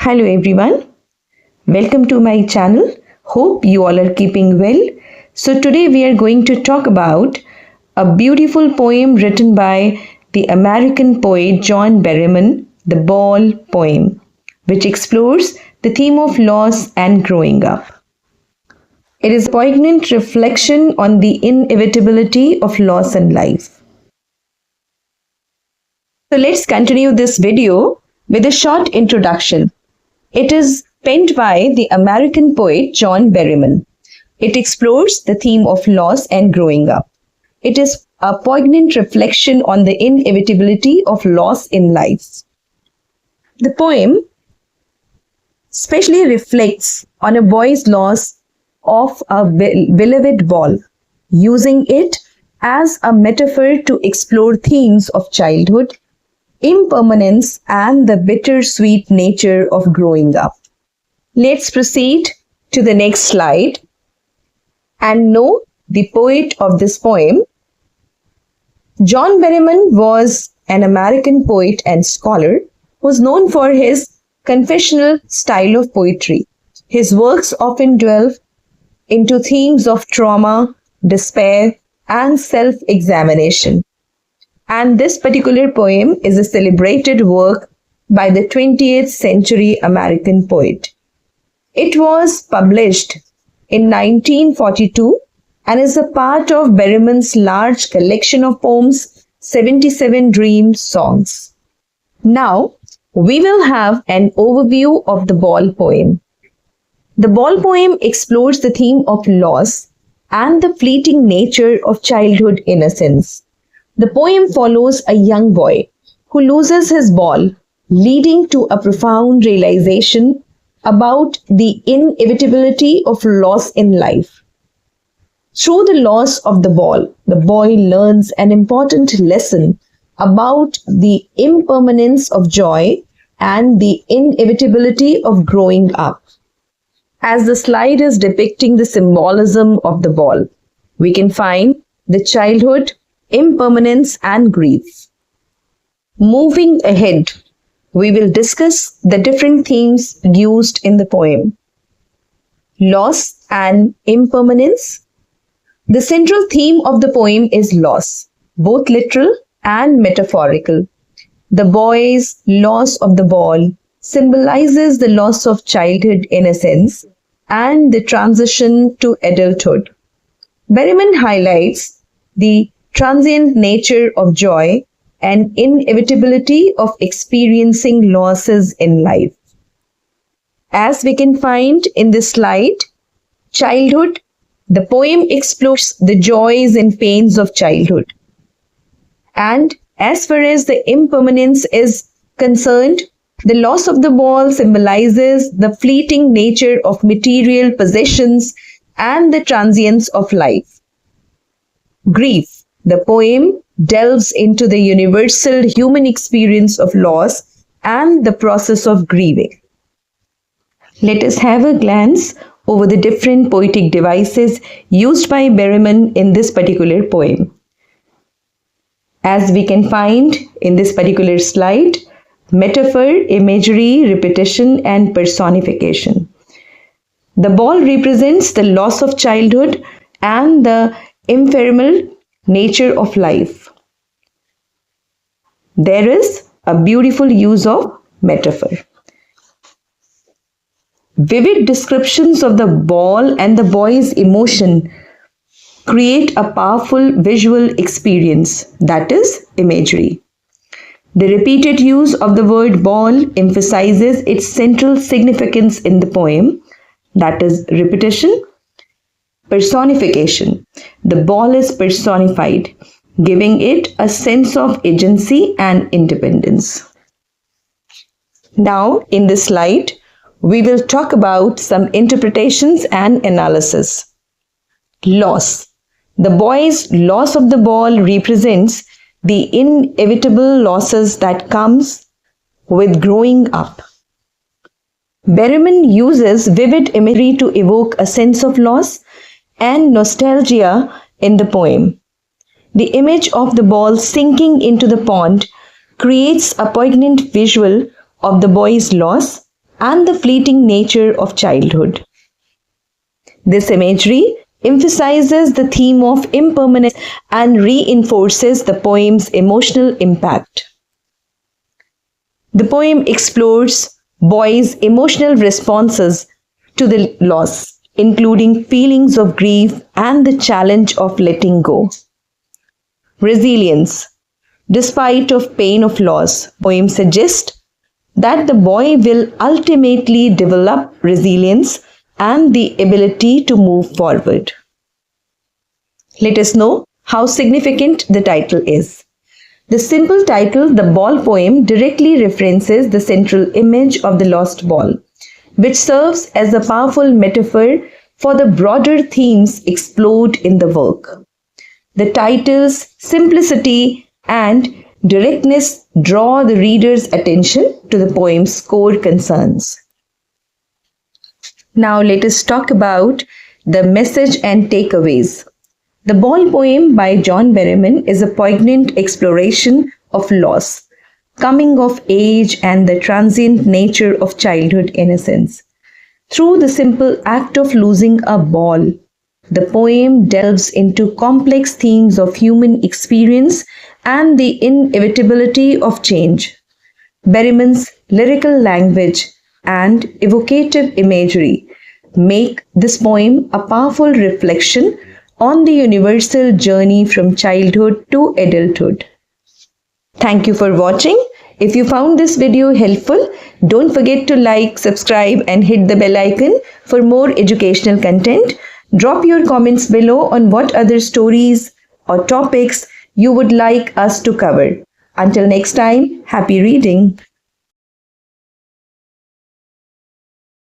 Hello everyone, welcome to my channel. Hope you all are keeping well. So today we are going to talk about a beautiful poem written by the American poet John Berryman, the Ball poem, which explores the theme of loss and growing up. It is a poignant reflection on the inevitability of loss in life. So let's continue this video with a short introduction. It is penned by the American poet John Berryman. It explores the theme of loss and growing up. It is a poignant reflection on the inevitability of loss in life. The poem especially reflects on a boy's loss of a beloved ball, using it as a metaphor to explore themes of childhood, impermanence, and the bittersweet nature of growing up. Let's proceed to the next slide and know the poet of this poem. John Berryman was an American poet and scholar who was known for his confessional style of poetry. His works often delve into themes of trauma, despair, and self-examination. And this particular poem is a celebrated work by the 20th century American poet. It was published in 1942 and is a part of Berryman's large collection of poems, 77 Dream Songs. Now, we will have an overview of the Ball poem. The Ball poem explores the theme of loss and the fleeting nature of childhood innocence. The poem follows a young boy who loses his ball, leading to a profound realization about the inevitability of loss in life. Through the loss of the ball, the boy learns an important lesson about the impermanence of joy and the inevitability of growing up. As the slide is depicting the symbolism of the ball, we can find the childhood, impermanence, and grief. Moving ahead, we will discuss the different themes used in the poem. Loss and impermanence. The central theme of the poem is loss, both literal and metaphorical. The boy's loss of the ball symbolizes the loss of childhood innocence and the transition to adulthood. Berryman highlights the transient nature of joy and inevitability of experiencing losses in life. As we can find in this slide, childhood, the poem explores the joys and pains of childhood. And as far as the impermanence is concerned, the loss of the ball symbolizes the fleeting nature of material possessions and the transience of life. Grief. The poem delves into the universal human experience of loss and the process of grieving. Let us have a glance over the different poetic devices used by Berryman in this particular poem. As we can find in this particular slide, metaphor, imagery, repetition, and personification. The ball represents the loss of childhood and the ephemeral nature of life. There is a beautiful use of metaphor. Vivid descriptions of the ball and the boy's emotion create a powerful visual experience, that is, imagery. The repeated use of the word ball emphasizes its central significance in the poem, that is, repetition. Personification. The ball is personified, giving it a sense of agency and independence. Now, in this slide, we will talk about some interpretations and analysis. Loss. The boy's loss of the ball represents the inevitable losses that comes with growing up. Berryman uses vivid imagery to evoke a sense of loss and nostalgia in the poem. The image of the ball sinking into the pond creates a poignant visual of the boy's loss and the fleeting nature of childhood. This imagery emphasizes the theme of impermanence and reinforces the poem's emotional impact. The poem explores boys' emotional responses to the loss, including feelings of grief and the challenge of letting go. Resilience. Despite of pain of loss, poem suggests that the boy will ultimately develop resilience and the ability to move forward. Let us know how significant the title is. The simple title, The Ball Poem, directly references the central image of the lost ball, which serves as a powerful metaphor for the broader themes explored in the work. The title's simplicity and directness draw the reader's attention to the poem's core concerns. Now let us talk about the message and takeaways. The Ball Poem by John Berryman is a poignant exploration of loss, coming of age, and the transient nature of childhood innocence. Through the simple act of losing a ball, the poem delves into complex themes of human experience and the inevitability of change. Berryman's lyrical language and evocative imagery make this poem a powerful reflection on the universal journey from childhood to adulthood. Thank you for watching. If you found this video helpful, don't forget to like, subscribe and hit the bell icon for more educational content. Drop your comments below on what other stories or topics you would like us to cover. Until next time, happy reading.